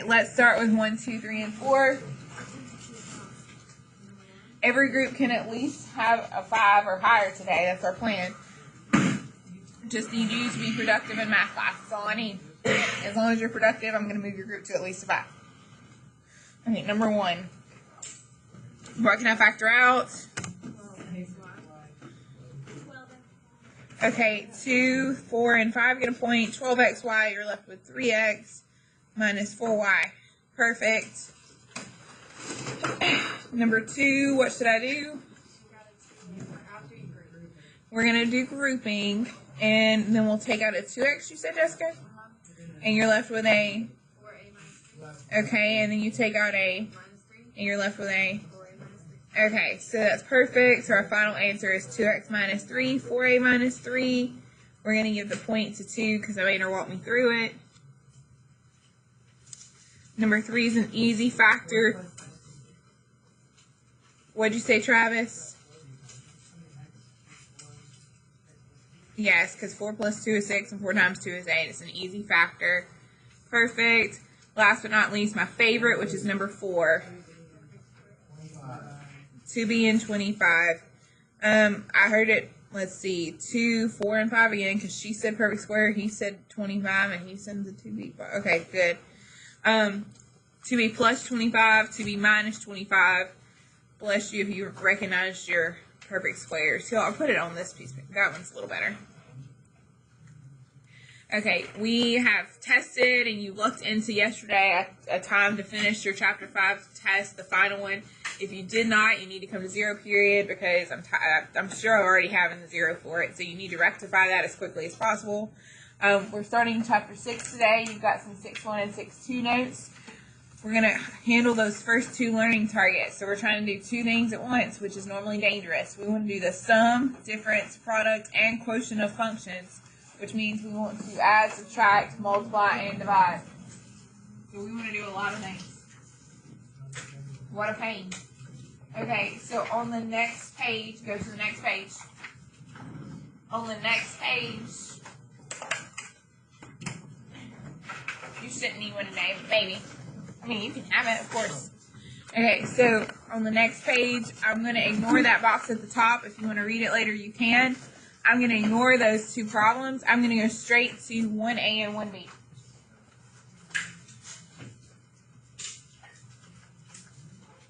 right, let's start with 1, 2, 3, and 4. Every group can at least have a 5 or higher today. That's our plan. Just need you to be productive in math class. That's all I need. As long as you're productive, I'm going to move your group to at least a 5. Okay, number 1. What can I factor out? Okay, 2, 4, and 5 get a point. 12xy, you're left with 3x minus 4y. Perfect. Number 2, what should I do? We're going to do grouping, and then we'll take out a 2x, you said, Jessica? And you're left with a... Okay, and then you take out a... And you're left with a... Okay, so that's perfect. So our final answer is 2x minus 3, 4a minus 3. We're going to give the point to 2 because I made her walk me through it. Number 3 is an easy factor. What'd you say, Travis? Yes, because 4 plus 2 is 6 and 4 times 2 is 8. It's an easy factor. Perfect. Last but not least, my favorite, which is number 4. 2b and 25. I heard it, let's see, 2, 4, and 5 again, because she said perfect square, he said 25, and he said the 2b. Okay, good. 2b plus 25, 2b minus 25. Bless you if you recognized your perfect squares. So I'll put it on this piece. That one's a little better. Okay, we have tested, and you looked into yesterday a time to finish your Chapter 5 test, the final one. If you did not, you need to come to 0 period because I'm sure I'm already having the 0 for it, so you need to rectify that as quickly as possible. We're starting Chapter 6 today. You've got some 6.1 and 6.2 notes. We're going to handle those first 2 learning targets. So we're trying to do 2 things at once, which is normally dangerous. We want to do the sum, difference, product, and quotient of functions, which means we want to add, subtract, multiply, and divide. So we want to do a lot of things. What a pain. Okay, so on the next page, go to the next page. On the next page, you shouldn't need one today, but maybe. I mean, you can have it, of course. Okay, so on the next page, I'm going to ignore that box at the top. If you want to read it later, you can. I'm going to ignore those 2 problems. I'm going to go straight to 1A and 1B.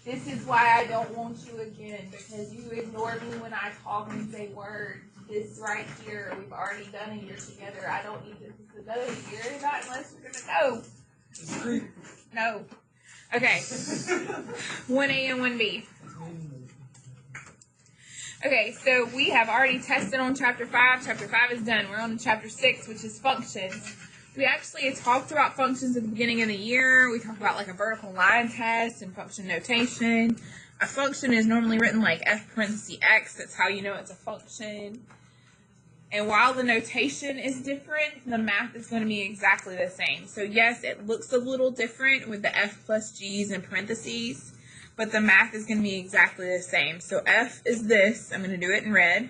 This is why I don't want you again, because you ignore me when I talk and say words. This right here, we've already done a year together. I don't need this to go a year, not unless you're going to go. No. Okay. 1A and 1B. Okay, so we have already tested on Chapter 5. Chapter 5 is done. We're on to Chapter 6, which is functions. We actually talked about functions at the beginning of the year. We talked about like a vertical line test and function notation. A function is normally written like f parenthesis x. That's how you know it's a function. And while the notation is different, the math is going to be exactly the same. So yes, it looks a little different with the f plus g's and parentheses, but the math is going to be exactly the same. So f is this. I'm going to do it in red.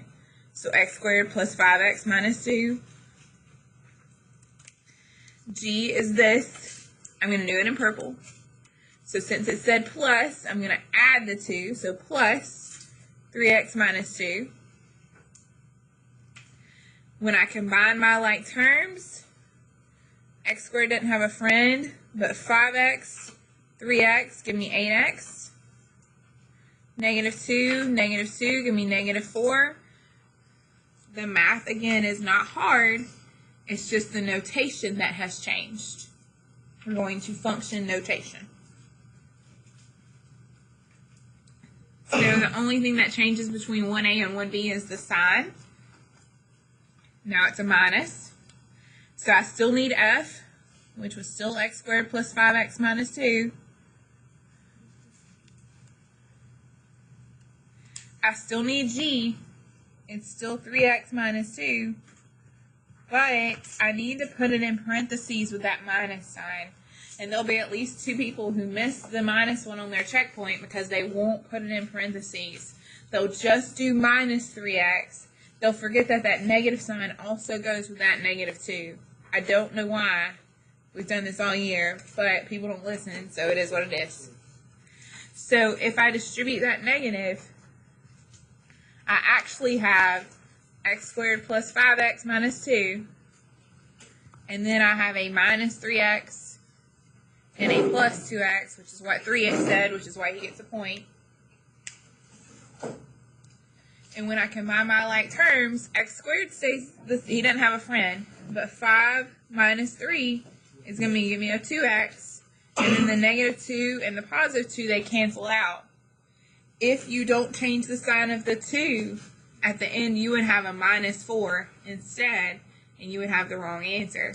So x squared plus 5x minus 2. G is this. I'm going to do it in purple. So since it said plus, I'm going to add the 2. So plus 3x minus 2. When I combine my like terms, x squared doesn't have a friend, but 5x, 3x give me 8x. Negative 2, give me negative 4. The math, again, is not hard. It's just the notation that has changed. We're going to function notation. So the only thing that changes between 1A and 1B is the sign. Now it's a minus. So I still need f, which was still x squared plus 5x minus 2. I still need g. It's still 3x minus 2. But I need to put it in parentheses with that minus sign. And there'll be at least 2 people who miss the minus one on their checkpoint because they won't put it in parentheses. They'll just do minus 3x. They'll forget that that negative sign also goes with that negative 2. I don't know why, We've done this all year, but people don't listen, so it is what it is. So if I distribute that negative, I actually have x squared plus 5x minus 2, and then I have a minus 3x and a plus 2x, which is what 3x said, which is why he gets a point. And when I combine my like terms, x squared stays, he doesn't have a friend, but 5 minus 3 is going to give me a 2x, and then the negative 2 and the positive 2, they cancel out. If you don't change the sign of the 2, at the end you would have a minus 4 instead, and you would have the wrong answer.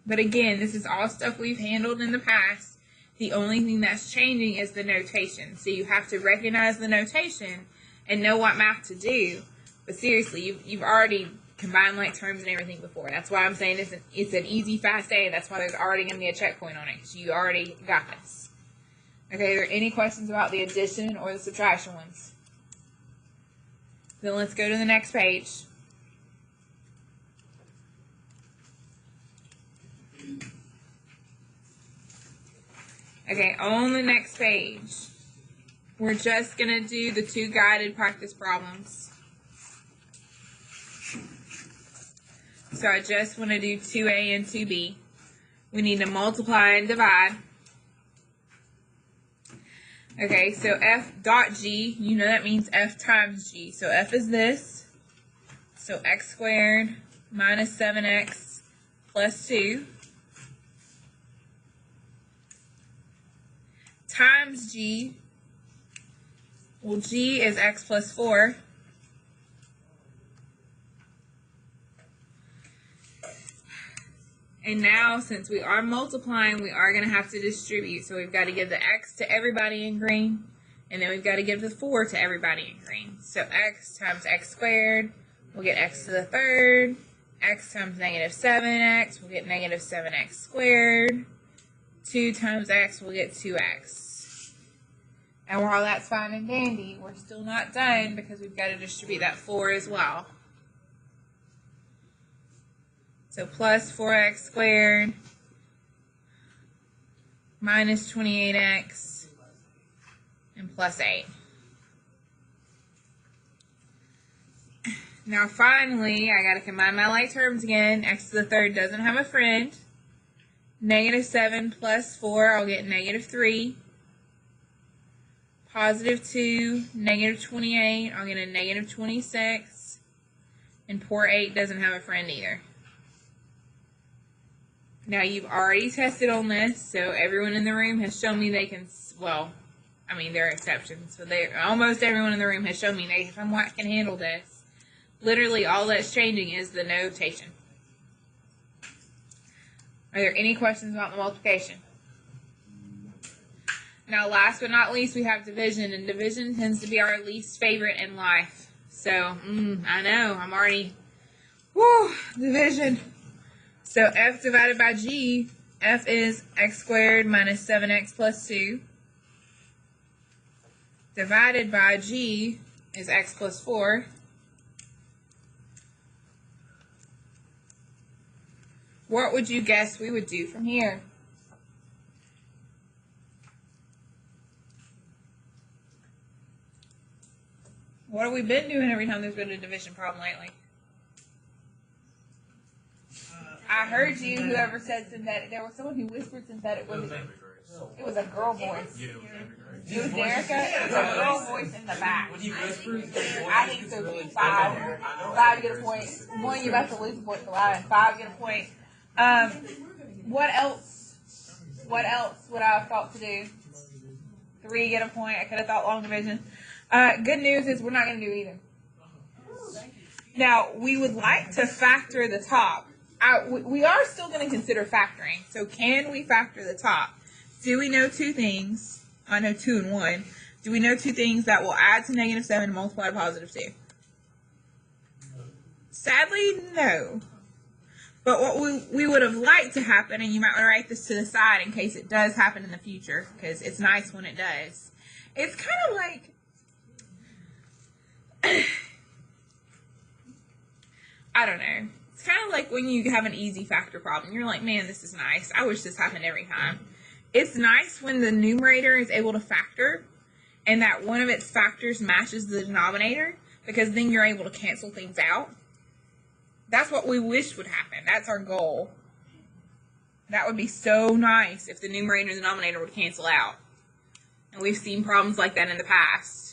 But again, this is all stuff we've handled in the past. The only thing that's changing is the notation. So you have to recognize the notation and know what math to do. But seriously, you've already combined like terms and everything before. That's why I'm saying it's an easy, fast A. That's why there's already going to be a checkpoint on it, because you already got this. Okay, are there any questions about the addition or the subtraction ones? Then let's go to the next page. Okay, on the next page, we're just going to do the 2 guided practice problems. So I just want to do 2A and 2B. We need to multiply and divide. Okay, so f dot g, you know that means f times g. So f is this. So x squared minus 7x plus 2 times g. Well, g is x plus 4. And now, since we are multiplying, we are going to have to distribute. So we've got to give the x to everybody in green, and then we've got to give the 4 to everybody in green. So x times x squared, we'll get x to the third. X times negative 7x, we'll get negative 7x squared. 2 times x, we'll get 2x. And while that's fine and dandy, we're still not done, because we've got to distribute that 4 as well. So plus 4x squared minus 28x and plus 8. Now finally, I got to combine my like terms again. X to the third doesn't have a friend. Negative 7 plus 4, I'll get negative 3. Positive 2, negative 28, I'll get a negative 26. And poor 8 doesn't have a friend either. Now, you've already tested on this, so everyone in the room has shown me they can, well, I mean, there are exceptions, but almost everyone in the room has shown me they somewhat can handle this. Literally, all that's changing is the notation. Are there any questions about the multiplication? Now, last but not least, we have division, and division tends to be our least favorite in life. So, I know, I'm already, division. So f divided by g, f is x squared minus 7x plus 2. Divided by g is x plus 4. What would you guess we would do from here? What have we been doing every time there's been a division problem lately? I heard you, whoever said synthetic. There was someone who whispered synthetic. It was a girl voice. It was Derica. It was a girl voice in the back. I think so. 5 get a point. 1, you're about to lose a point for lying. 5 get a point. What else? What else would I have thought to do? 3 get a point. I could have thought long division. Good news is we're not going to do either. Now, we would like to factor the top. We are still going to consider factoring. So can we factor the top? Do we know 2 things? I know 2 and 1. Do we know 2 things that will add to negative 7 and multiply to positive 2? Sadly, no. But what we would have liked to happen, and you might want to write this to the side in case it does happen in the future, because it's nice when it does. It's kind of like, I don't know. It's kind of like when you have an easy factor problem. You're like, man, this is nice. I wish this happened every time. It's nice when the numerator is able to factor and that one of its factors matches the denominator, because then you're able to cancel things out. That's what we wish would happen. That's our goal. That would be so nice if the numerator and the denominator would cancel out. And we've seen problems like that in the past.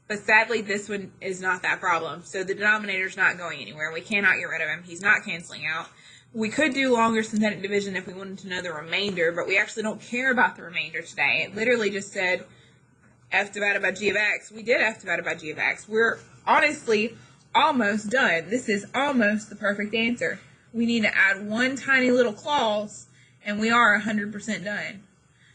But sadly, this one is not that problem. So the denominator's not going anywhere. We cannot get rid of him. He's not canceling out. We could do longer synthetic division if we wanted to know the remainder, but we actually don't care about the remainder today. It literally just said f divided by g of x. We did f divided by g of x. We're honestly almost done. This is almost the perfect answer. We need to add one tiny little clause, and we are 100% done.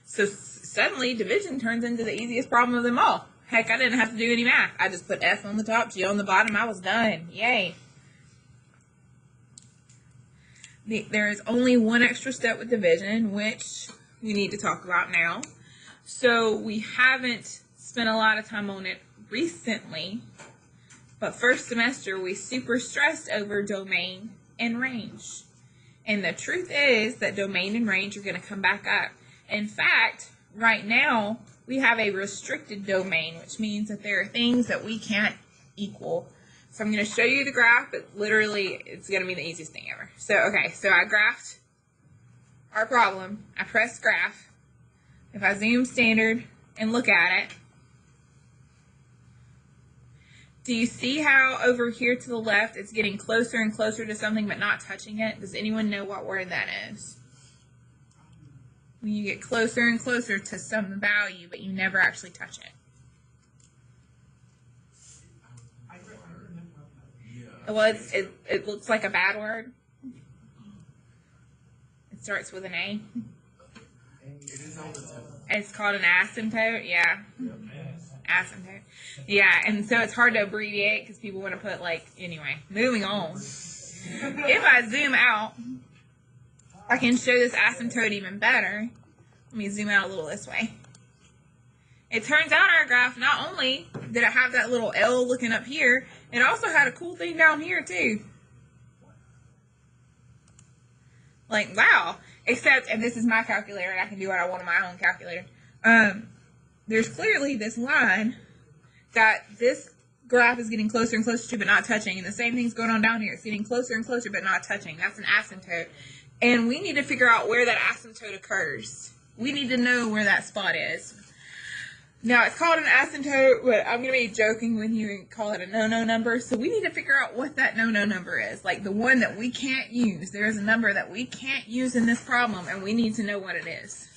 So suddenly, division turns into the easiest problem of them all. Heck, I didn't have to do any math. I just put f on the top, g on the bottom. I was done. Yay. There is only one extra step with division, which we need to talk about now. So we haven't spent a lot of time on it recently, but first semester we super stressed over domain and range. And the truth is that domain and range are going to come back up. In fact, right now we have a restricted domain, which means that there are things that we can't equal. So I'm going to show you the graph, but literally it's going to be the easiest thing ever. So, okay, so I graphed our problem. I pressed graph. If I zoom standard and look at it, do you see how over here to the left it's getting closer and closer to something but not touching it? Does anyone know what word that is? When you get closer and closer to some value but you never actually touch it. Well, it looks like a bad word. It starts with an A. It's called an asymptote. Yeah. Asymptote. Yeah, and so it's hard to abbreviate because people want to put like, anyway, moving on. If I zoom out, I can show this asymptote even better. Let me zoom out a little this way. It turns out our graph, not only did it have that little L looking up here, it also had a cool thing down here too. Like, wow. Except, and this is my calculator, and I can do what I want on my own calculator. There's clearly this line that this graph is getting closer and closer to but not touching, and the same thing's going on down here. It's getting closer and closer but not touching. That's an asymptote. And we need to figure out where that asymptote occurs. We need to know where that spot is. Now, it's called an asymptote, but I'm going to be joking with you and call it a no-no number. So we need to figure out what that no-no number is, like the one that we can't use. There is a number that we can't use in this problem, and we need to know what it is.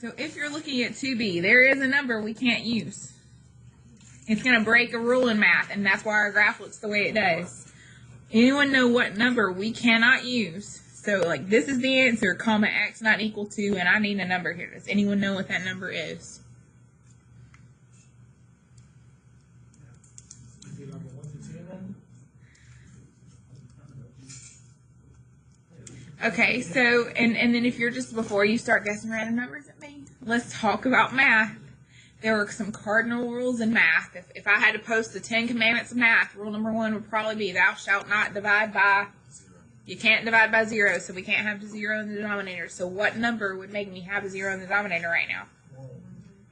So if you're looking at 2b, there is a number we can't use. It's going to break a rule in math, and that's why our graph looks the way it does. Anyone know what number we cannot use? So, like, this is the answer, comma, x not equal to, and I need a number here. Does anyone know what that number is? Okay, so, and then if you're just, before you start guessing random numbers at me, let's talk about math. There were some cardinal rules in math. If I had to post the 10 commandments of math, rule number 1 would probably be, thou shalt not divide by... You can't divide by 0, so we can't have the 0 in the denominator. So what number would make me have a 0 in the denominator right now?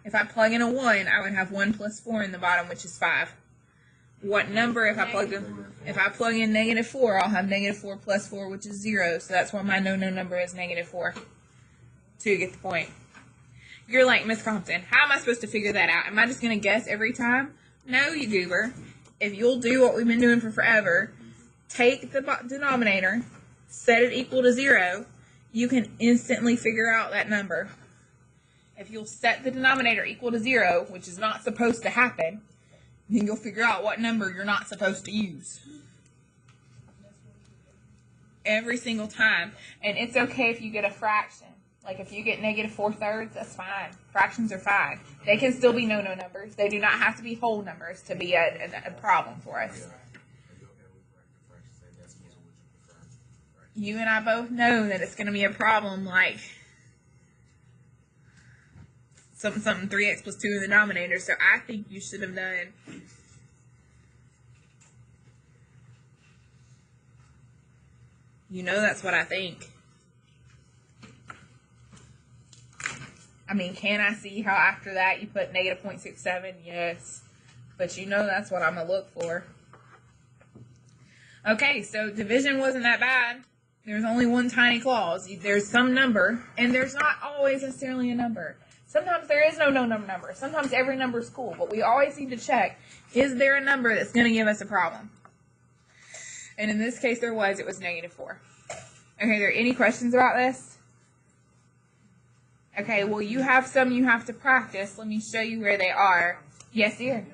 If I plug in a 1, I would have 1 plus 4 in the bottom, which is 5. What number, if I plug in negative 4, I'll have negative 4 plus 4, which is 0. So that's why my no-no number is negative 4. So you get the point. You're like, Miss Compton, how am I supposed to figure that out? Am I just going to guess every time? No, you goober. If you'll do what we've been doing for forever, take the denominator, set it equal to 0, you can instantly figure out that number. If you'll set the denominator equal to 0, which is not supposed to happen, then you'll figure out what number you're not supposed to use. Every single time. And it's okay if you get a fraction. Like if you get negative 4/3, that's fine. Fractions are fine. They can still be no-no numbers. They do not have to be whole numbers to be a problem for us. You and I both know that it's going to be a problem like something 3x plus 2 in the denominator, so I think you should have done You know that's what I think. I mean, can I see how after that you put negative 0.67? Yes. But you know that's what I'm going to look for. Okay, so division wasn't that bad. There's only one tiny clause. There's some number, and there's not always necessarily a number. Sometimes there is no number. Sometimes every number is cool, but we always need to check, is there a number that's going to give us a problem? And in this case, there was. It was negative 4. Okay, are there any questions about this? Okay, well, you have some you have to practice. Let me show you where they are. Yes, dear?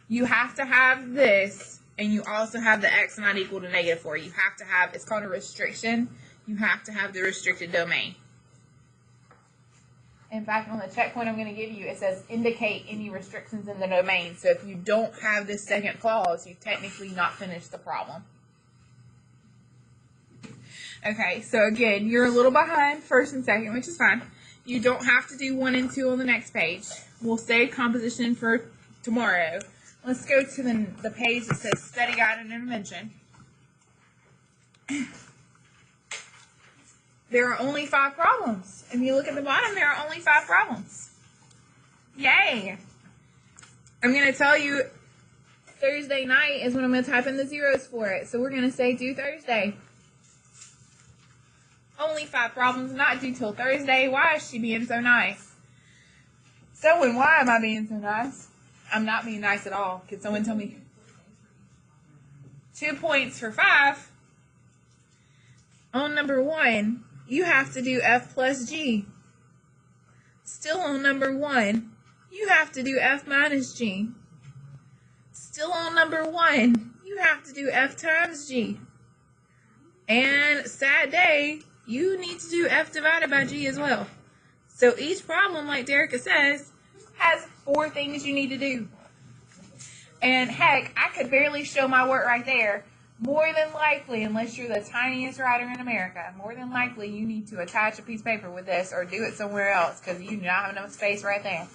You have to have this, and you also have the x not equal to negative 4. You have to have, it's called a restriction. You have to have the restricted domain. In fact, on the checkpoint I'm going to give you, it says indicate any restrictions in the domain. So if you don't have this second clause, you've technically not finished the problem. Okay, so again, you're a little behind first and second, which is fine. You don't have to do 1 and 2 on the next page. We'll save composition for tomorrow. Let's go to the page that says Study Guide and Intervention. There are only 5 problems. If you look at the bottom, there are only 5 problems. Yay! I'm going to tell you Thursday night is when I'm going to type in the zeros for it. So we're going to say due Thursday. Only 5 problems, not due till Thursday. Why is she being so nice? Someone, why am I being so nice? I'm not being nice at all. Can someone tell me? 2 points for 5. On number 1, you have to do F plus G. Still on number 1, you have to do F minus G. Still on number 1, you have to do F times G. And sad day, you need to do F divided by G as well. So each problem, like Derica says, has 4 things you need to do. And heck, I could barely show my work right there. More than likely, unless you're the tiniest writer in America, more than likely you need to attach a piece of paper with this or do it somewhere else because you do not have enough space right there.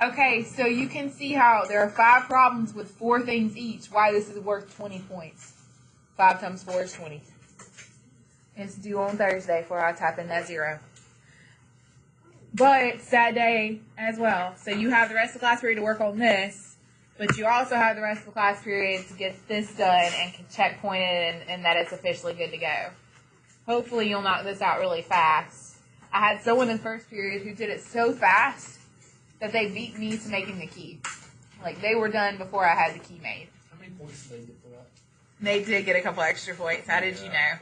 Okay, so you can see how there are 5 problems with 4 things each, why this is worth 20 points. 5 times 4 is 20. It's due on Thursday before I type in that 0. But sad day as well. So you have the rest of the class period to work on this, but you also have the rest of the class period to get this done and can checkpoint it and that it's officially good to go. Hopefully you'll knock this out really fast. I had someone in first period who did it so fast that they beat me to making the key. Like, they were done before I had the key made. How many points did they get for that? They did get a couple extra points. How did you know?